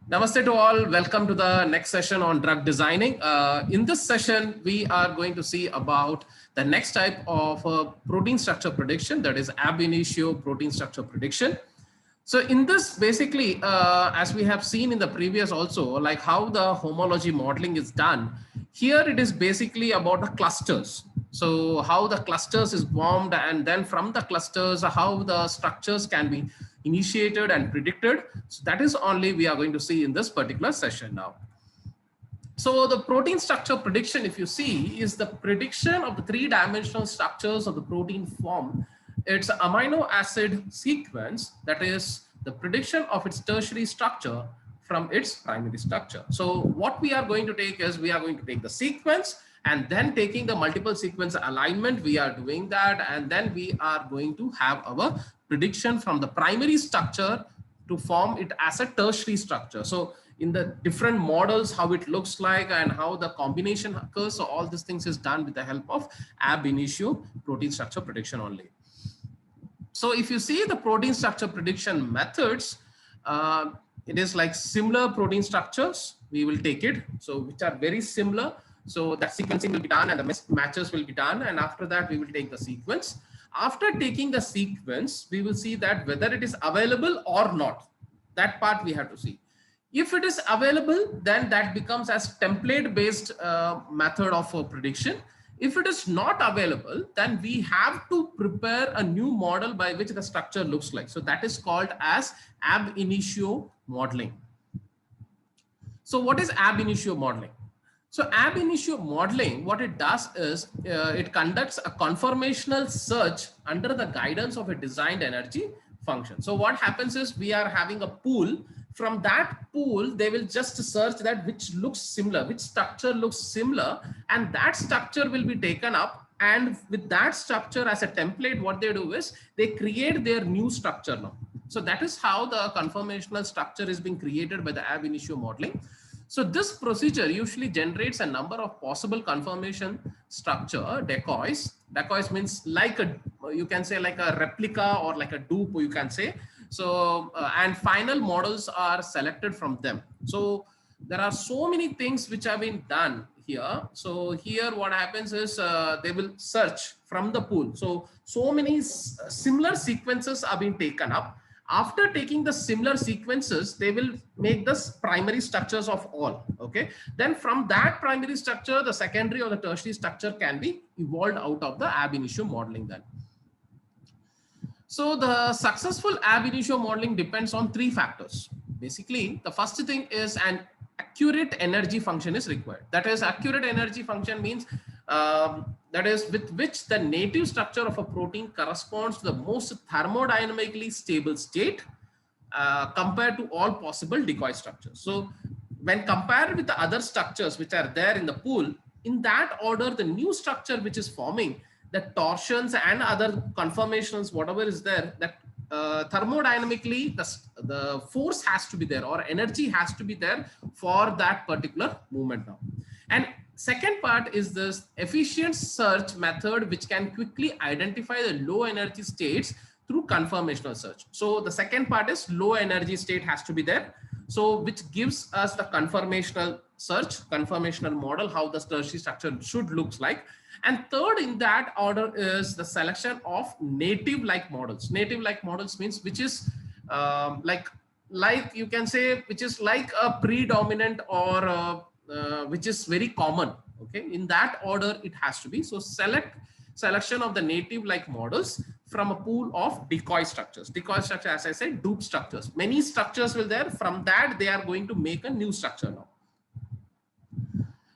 Namaste to all. Welcome to the next session on drug designing. In this session, we are going to see about the next type of protein structure prediction, that is ab initio protein structure prediction. So in this, basically, as we have seen in the previous also, like how the homology modeling is done, here it is basically about the clusters. So how the clusters is formed, and then from the clusters, how the structures can be initiated and predicted. So that is only we are going to see in this particular session now. So the protein structure prediction, if you see, is the prediction of the three-dimensional structures of the protein form. It's an amino acid sequence, that is the prediction of its tertiary structure from its primary structure. So what we are going to take is, we are going to take the sequence and then taking the multiple sequence alignment, we are doing that, and then we are going to have our prediction from the primary structure to form it as a tertiary structure. So in the different models, how it looks like and how the combination occurs. So all these things is done with the help of ab initio protein structure prediction only. So if you see the protein structure prediction methods, it is like similar protein structures. We will take it. So which are very similar. So that sequencing will be done and the matches will be done. And after that, we will take the sequence. After taking the sequence, we will see that whether it is available or not. That part we have to see. If it is available, then that becomes as template based method of prediction. If it is not available, then we have to prepare a new model by which the structure looks like. So that is called as ab initio modeling. So what is ab initio modeling? So ab initio modeling, what it does is it conducts a conformational search under the guidance of a designed energy function. So what happens is, we are having a pool. From that pool, they will just search that which looks similar, which structure looks similar, and that structure will be taken up. And with that structure as a template, what they do is they create their new structure now. So that is how the conformational structure is being created by the ab initio modeling. So this procedure usually generates a number of possible conformation structure decoys. Decoys means like a, you can say like a replica or like a dupe, you can say. So, and final models are selected from them. So there are so many things which have been done here. So here what happens is they will search from the pool. So many similar sequences are being taken up. After taking the similar sequences, they will make the primary structures of all. Okay. Then from that primary structure, the secondary or the tertiary structure can be evolved out of the ab initio modeling then. So the successful ab initio modeling depends on three factors. Basically, the first thing is an accurate energy function is required. That is, accurate energy function means that is with which the native structure of a protein corresponds to the most thermodynamically stable state compared to all possible decoy structures. So when compared with the other structures which are there in the pool, in that order, the new structure which is forming, the torsions and other conformations, whatever is there, that thermodynamically the force has to be there or energy has to be there for that particular movement now. And second part is this efficient search method, which can quickly identify the low energy states through conformational search. So the second part is low energy state has to be there. So which gives us the conformational search, conformational model, how the tertiary structure should look like. And third in that order is the selection of native like models. Native like models means which is like you can say, which is like a predominant or which is very common. Okay, in that order it has to be. So selection of the native like models from a pool of decoy structures. Decoy structure, as I said, dupe structures. Many structures will there. From that, they are going to make a new structure now.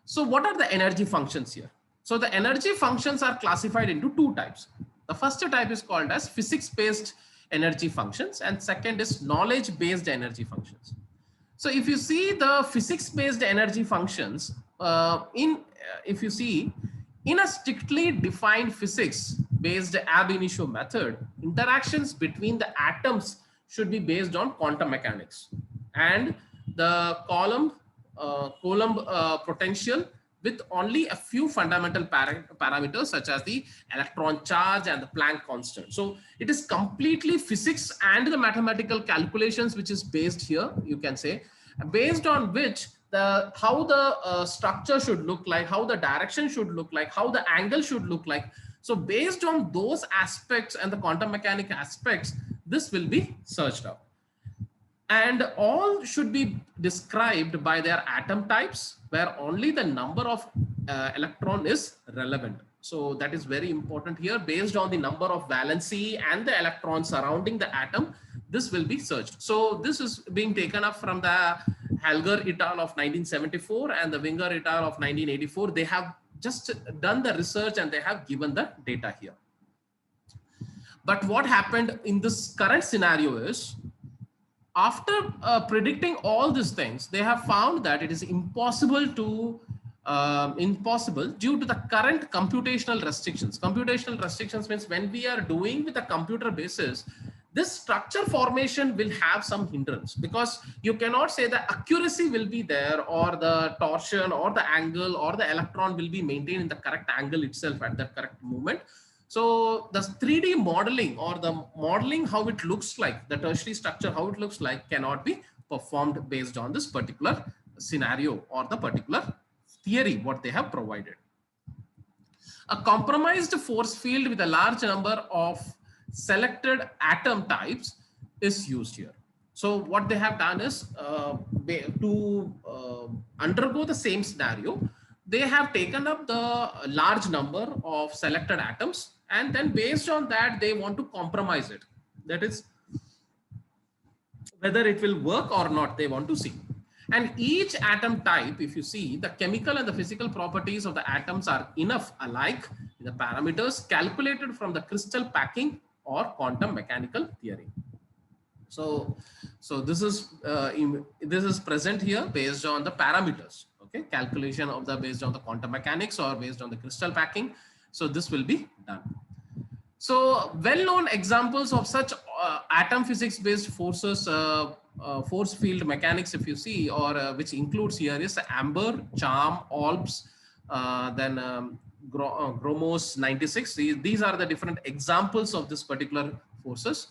So what are the energy functions here? So the energy functions are classified into two types. The first type is called as physics-based energy functions, and second is knowledge-based energy functions. So if you see the physics-based energy functions, if you see in a strictly defined physics-based ab initio method, interactions between the atoms should be based on quantum mechanics, and the Coulomb potential with only a few fundamental parameters such as the electron charge and the Planck constant. So it is completely physics and the mathematical calculations which is based here, you can say. based on which how the structure should look like, how the direction should look like, how the angle should look like. So based on those aspects and the quantum mechanic aspects, this will be searched out. And all should be described by their atom types, where only the number of electron is relevant. So that is very important here. Based on the number of valency and the electrons surrounding the atom, this will be searched. So this is being taken up from the Halger et al. Of 1974 and the Winger et al. Of 1984. They have just done the research and they have given the data here. But what happened in this current scenario is, after predicting all these things, they have found that it is impossible due to the current computational restrictions. Computational restrictions means when we are doing with a computer basis, this structure formation will have some hindrance, because you cannot say the accuracy will be there, or the torsion or the angle or the electron will be maintained in the correct angle itself at the correct moment. So the 3D modeling, or the modeling how it looks like, the tertiary structure, how it looks like, cannot be performed based on this particular scenario or the particular theory what they have provided. A compromised force field with a large number of selected atom types is used here. So what they have done is to undergo the same scenario, they have taken up the large number of selected atoms, and then based on that, they want to compromise it. That is, whether it will work or not, they want to see. And each atom type, if you see, the chemical and the physical properties of the atoms are enough alike in the parameters calculated from the crystal packing or quantum mechanical theory. So this is present here based on the parameters. Okay, calculation of the based on the quantum mechanics or based on the crystal packing. So this will be done. So well-known examples of such atom physics-based forces, force field mechanics, if you see, or which includes here is Amber, Charm, Alps, then Gromos 96. These are the different examples of this particular forces.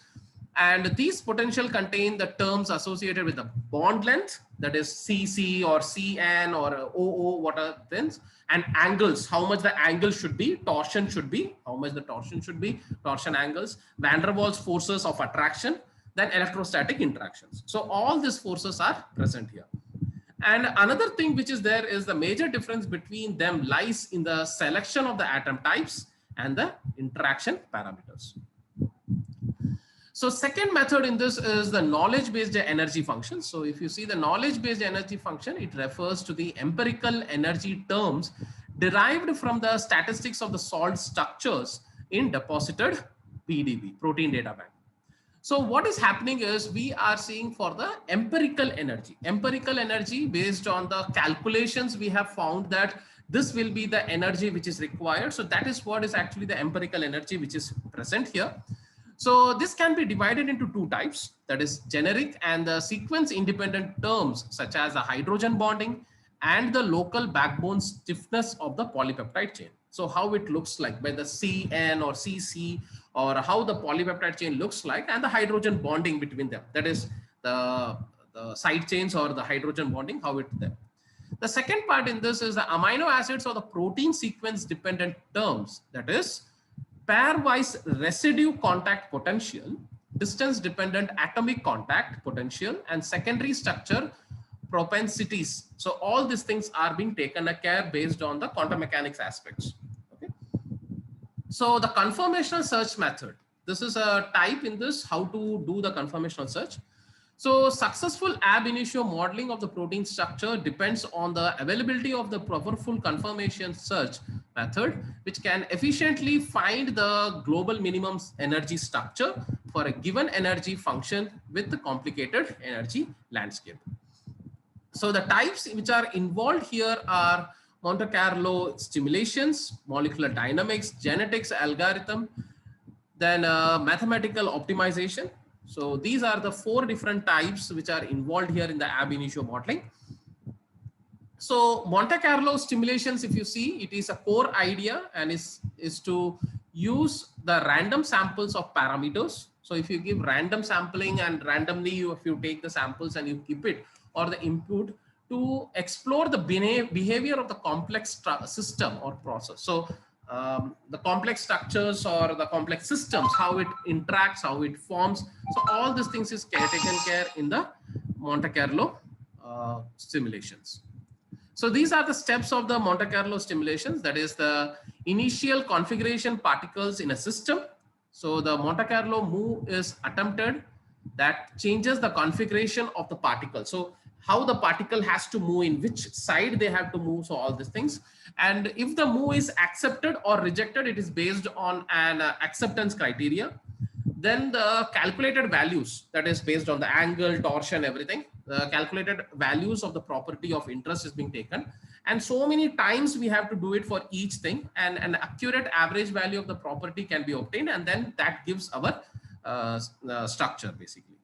And these potential contain the terms associated with the bond length, that is CC or CN or OO, what are things, and angles, how much the angle should be, torsion should be, how much the torsion should be, torsion angles, van der Waals forces of attraction, then electrostatic interactions. So all these forces are present here. And another thing which is there is the major difference between them lies in the selection of the atom types and the interaction parameters. So second method in this is the knowledge-based energy function. So if you see the knowledge-based energy function, it refers to the empirical energy terms derived from the statistics of the salt structures in deposited PDB, protein data bank. So what is happening is we are seeing for the empirical energy based on the calculations, we have found that this will be the energy which is required. So that is what is actually the empirical energy which is present here. So this can be divided into two types, that is generic and the sequence independent terms such as the hydrogen bonding and the local backbone stiffness of the polypeptide chain. So how it looks like by the CN or CC, or how the polypeptide chain looks like, and the hydrogen bonding between them, that is the side chains or the hydrogen bonding, how it's there. The second part in this is the amino acids or the protein sequence dependent terms, that is pairwise residue contact potential, distance dependent atomic contact potential, and secondary structure propensities. So all these things are being taken care based on the quantum mechanics aspects. Okay. So the conformational search method, this is a type in this, how to do the conformational search. So successful ab initio modeling of the protein structure depends on the availability of the powerful conformation search method, which can efficiently find the global minimum energy structure for a given energy function with the complicated energy landscape. So the types which are involved here are Monte Carlo simulations, molecular dynamics, genetics algorithm, then mathematical optimization. So these are the four different types which are involved here in the ab initio modeling. So Monte Carlo simulations, if you see, it is a core idea and is to use the random samples of parameters. So if you give random sampling and randomly if you take the samples and you keep it, or the input to explore the behavior of the complex system or process. So the complex structures or the complex systems, how it interacts, how it forms. So all these things is taken care in the Monte Carlo simulations. So these are the steps of the Monte Carlo simulations. That is the initial configuration particles in a system. So the Monte Carlo move is attempted that changes the configuration of the particle. So how the particle has to move, in which side they have to move. So all these things. And if the move is accepted or rejected, it is based on an acceptance criteria. Then the calculated values, that is based on the angle, torsion, everything, the calculated values of the property of interest is being taken. And so many times we have to do it for each thing, and an accurate average value of the property can be obtained. And then that gives our structure basically.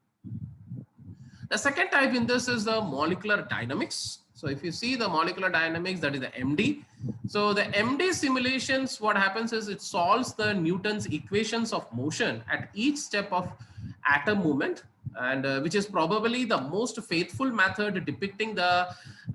The second type in this is the molecular dynamics. So if you see the molecular dynamics, that is the MD. So the MD simulations, what happens is it solves the Newton's equations of motion at each step of atom movement, and which is probably the most faithful method depicting the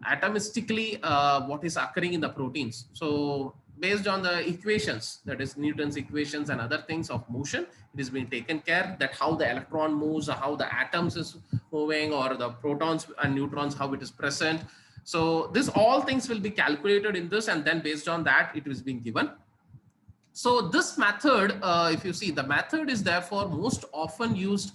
atomistically what is occurring in the proteins. So based on the equations, that is Newton's equations and other things of motion, it is being taken care that how the electron moves, how the atoms is moving, or the protons and neutrons, how it is present. So this all things will be calculated in this, and then based on that it is being given. So this method, if you see, the method is therefore most often used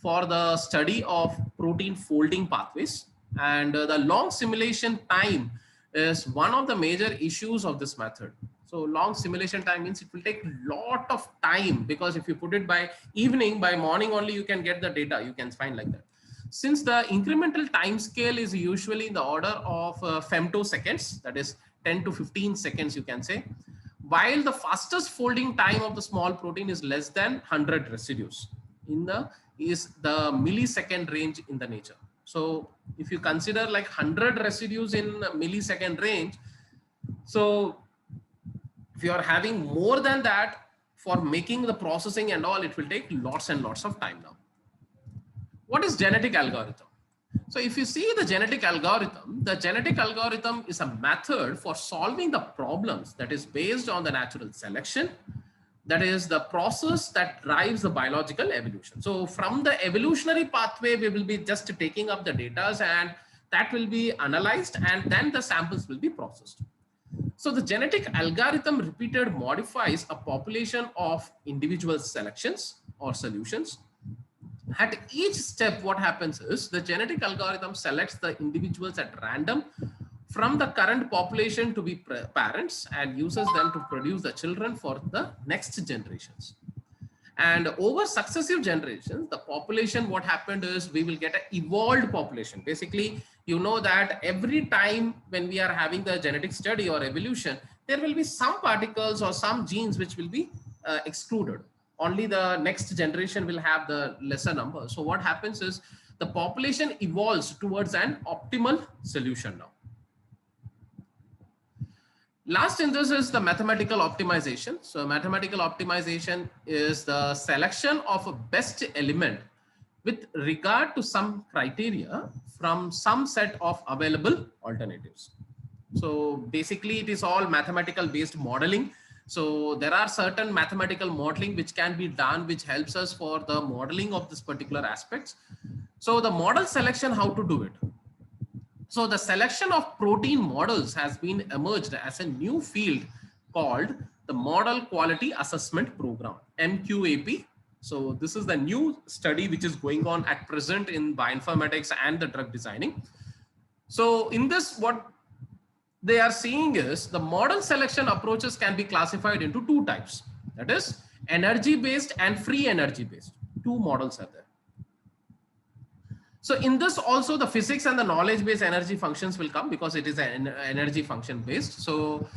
for the study of protein folding pathways, and the long simulation time is one of the major issues of this method. So long simulation time means it will take a lot of time, because if you put it by evening, by morning only you can get the data, you can find like that. Since the incremental time scale is usually in the order of femtoseconds, that is 10 to 15 seconds, you can say, while the fastest folding time of the small protein is less than 100 residues in the millisecond range in the nature. So if you consider like 100 residues in millisecond range, so if you are having more than that for making the processing and all, it will take lots and lots of time now. What is genetic algorithm? So if you see the genetic algorithm is a method for solving the problems that is based on the natural selection. That is the process that drives the biological evolution. So from the evolutionary pathway, we will be just taking up the data, and that will be analyzed, and then the samples will be processed. So the genetic algorithm repeated modifies a population of individual selections or solutions. At each step, what happens is the genetic algorithm selects the individuals at random from the current population to be parents, and uses them to produce the children for the next generations. And over successive generations, the population, what happened is we will get an evolved population. Basically, you know that every time when we are having the genetic study or evolution, there will be some particles or some genes which will be excluded. Only the next generation will have the lesser number. So what happens is the population evolves towards an optimal solution now. Last in this is the mathematical optimization. So mathematical optimization is the selection of a best element with regard to some criteria from some set of available alternatives. So basically it is all mathematical based modeling. So there are certain mathematical modeling which can be done, which helps us for the modeling of this particular aspects. So the model selection, how to do it? So the selection of protein models has been emerged as a new field called the Model Quality Assessment Program, MQAP. So this is the new study which is going on at present in bioinformatics and the drug designing. So in this, what they are seeing is the model selection approaches can be classified into two types. That is energy based and free energy based. Two models are there. So in this also the physics and the knowledge based energy functions will come, because it is an energy function based. So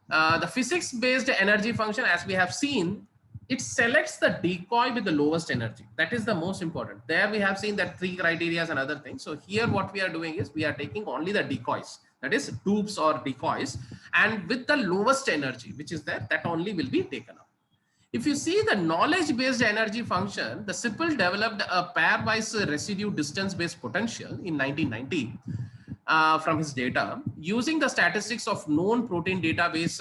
the physics based energy function, as we have seen, it selects the decoy with the lowest energy. That is the most important. There we have seen that 3 criteria and other things. So here what we are doing is we are taking only the decoys, that is dupes or decoys, and with the lowest energy which is there, that only will be taken up. If you see the knowledge-based energy function, the Sippel developed a pairwise residue distance-based potential in 1990 from his data using the statistics of known protein database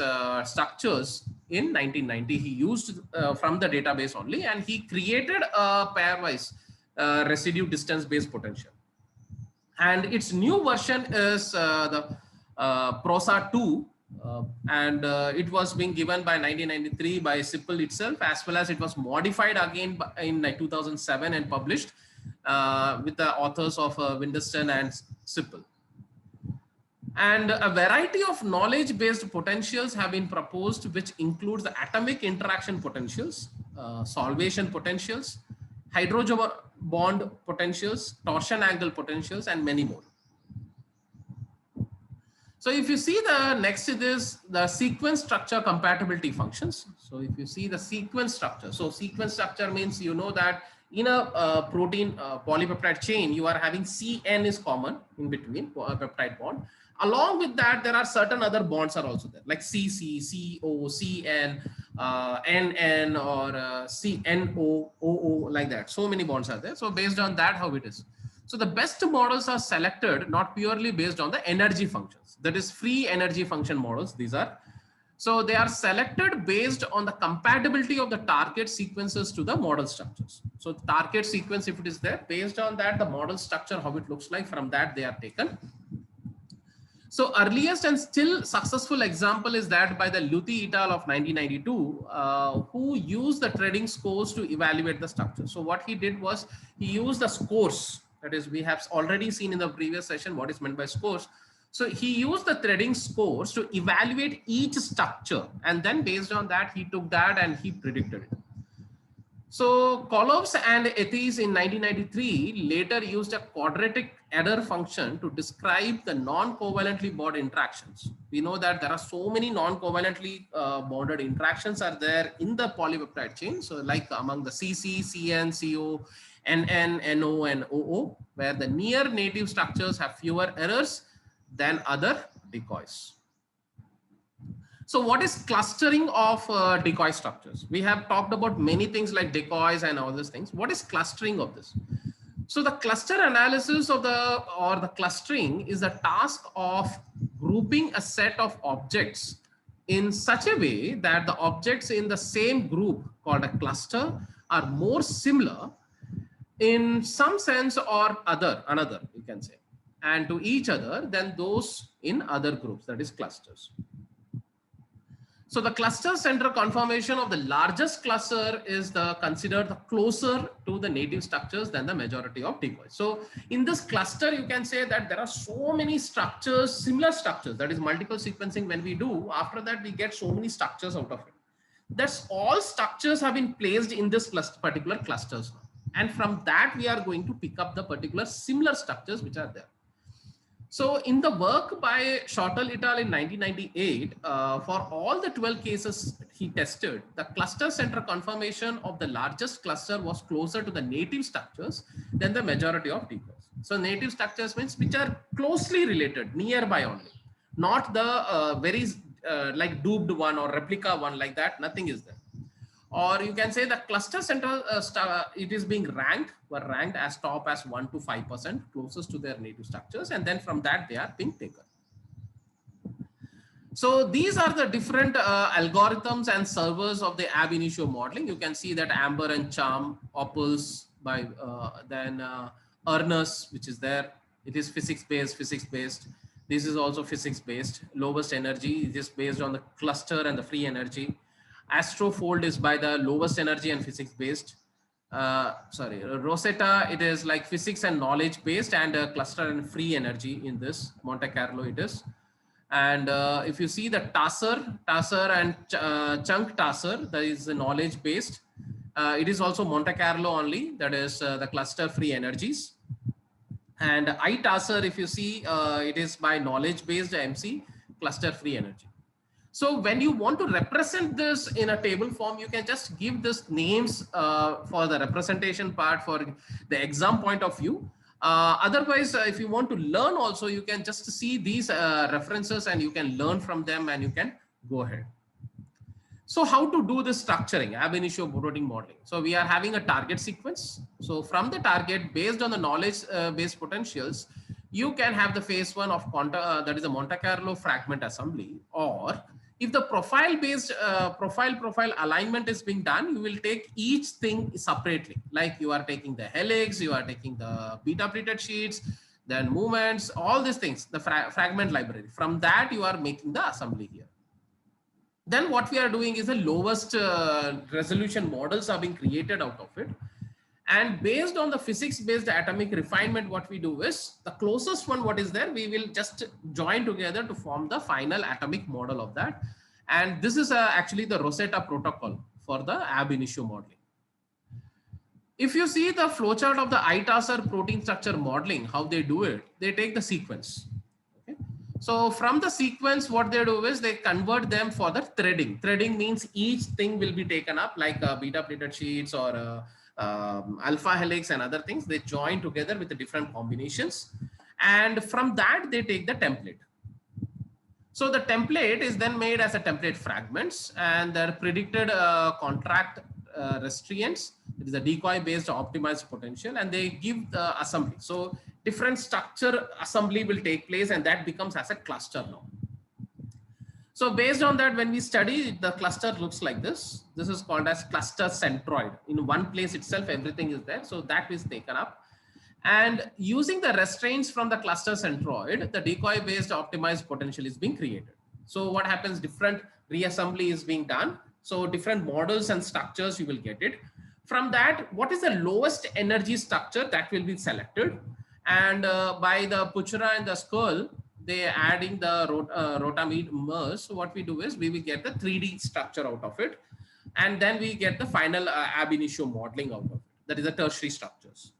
structures in 1990. He used from the database only, and he created a pairwise residue distance-based potential. And its new version is the PROSA 2, and it was being given by 1993 by Sippel itself, as well as it was modified again in 2007 and published with the authors of Winderston and Sippel. And a variety of knowledge-based potentials have been proposed, which includes the atomic interaction potentials, solvation potentials, hydrogen bond potentials, torsion angle potentials, and many more. So if you see the next to this, the sequence structure compatibility functions. So if you see the sequence structure, so sequence structure means you know that in a protein polypeptide chain, you are having CN is common in between peptide bond. Along with that, there are certain other bonds are also there, like CC, CO, CN, NN, or CNO, OO, like that. So many bonds are there. So based on that, how it is. So the best models are selected not purely based on the energy functions. That is free energy function models. These are. So they are selected based on the compatibility of the target sequences to the model structures. So the target sequence, if it is there, based on that, the model structure, how it looks like, from that they are taken. So earliest and still successful example is that by the Luthi et al. Of 1992, who used the trading scores to evaluate the structure. So what he did was he used the scores. That is, we have already seen in the previous session what is meant by scores. So he used the threading scores to evaluate each structure, and then based on that, he took that and he predicted it. So Kolovs and Ethies in 1993 later used a quadratic error function to describe the non-covalently bonded interactions. We know that there are so many non-covalently bonded interactions are there in the polypeptide chain. So like among the CC, CN, CO, NN, NO, and OO, where the near native structures have fewer errors than other decoys. So what is clustering of decoy structures? We have talked about many things like decoys and all these things. What is clustering of this? So the cluster analysis of the clustering is the task of grouping a set of objects in such a way that the objects in the same group called a cluster are more similar in some sense or another, you can say, and to each other than those in other groups, that is clusters. So the cluster center conformation of the largest cluster is considered the closer to the native structures than the majority of decoys. So in this cluster, you can say that there are so many structures, similar structures, that is multiple sequencing. When we do, after that, we get so many structures out of it. That's all structures have been placed in this particular clusters. And from that, we are going to pick up the particular similar structures which are there. So in the work by Shortall et al. In 1998, for all the 12 cases he tested, the cluster center conformation of the largest cluster was closer to the native structures than the majority of decoys. So native structures means which are closely related, nearby only, not the very like duped one or replica one, like that, nothing is there. Or you can say the cluster center, it is being were ranked as top as 1 to 5% closest to their native structures. And then from that, they are being taken. So these are the different algorithms and servers of the ab initio modeling. You can see that Amber and Charm, Opals, by then Ernest, which is there. It is physics-based. This is also physics-based. Lowest energy is based on the cluster and the free energy. Astrofold is by the lowest energy and physics-based. Rosetta, it is like physics and knowledge-based, and cluster and free energy in this. Monte Carlo it is. And if you see the TASR and Chunk TASR, that is the knowledge-based. It is also Monte Carlo only, that is the cluster free energies. And ITASR, if you see, it is by knowledge-based MC, cluster free energy. So when you want to represent this in a table form, you can just give this names for the representation part for the exam point of view. Otherwise, if you want to learn also, you can just see these references and you can learn from them and you can go ahead. So how to do this structuring, ab initio protein modeling? So we are having a target sequence. So from the target, based on the knowledge based potentials, you can have the phase one of that is a Monte Carlo fragment assembly, or if the profile based profile alignment is being done, you will take each thing separately. Like you are taking the helix, you are taking the beta pleated sheets, then movements, all these things, the fragment library. From that, you are making the assembly here. Then what we are doing is the lowest resolution models are being created out of it. And based on the physics based atomic refinement, what we do is the closest one what is there, we will just join together to form the final atomic model of that. And this is actually the Rosetta protocol for the ab initio modeling. If you see the flowchart of the ITASR protein structure modeling, how they do it, they take the sequence. Okay. So from the sequence, what they do is they convert them for the threading. Threading means each thing will be taken up like beta pleated sheets or alpha helix and other things. They join together with the different combinations. And from that, they take the template. So the template is then made as a template fragments, and their predicted contract restraints. It is a decoy based optimized potential, and they give the assembly. So different structure assembly will take place, and that becomes as a cluster now. So based on that, when we study, the cluster looks like this. This is called as cluster centroid. In one place itself, everything is there. So that is taken up. And using the restraints from the cluster centroid, the decoy based optimized potential is being created. So what happens, different reassembly is being done. So different models and structures, you will get it. From that, what is the lowest energy structure that will be selected? And by the Puchera and the skull, they are adding the rotamers. So what we do is we will get the 3D structure out of it. And then we get the final ab initio modeling out of it. That is the tertiary structures.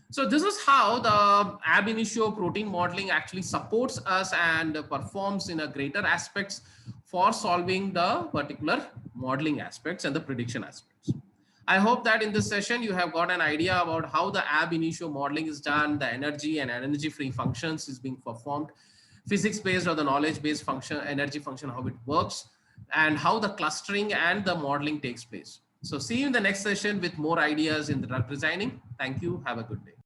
So this is how the ab initio protein modeling actually supports us and performs in a greater aspects for solving the particular modeling aspects and the prediction aspects. I hope that in this session you have got an idea about how the ab initio modeling is done, the energy and energy free functions is being performed, physics based or the knowledge based function, energy function, how it works, and how the clustering and the modeling takes place. So see you in the next session with more ideas in the drug designing. Thank you. Have a good day.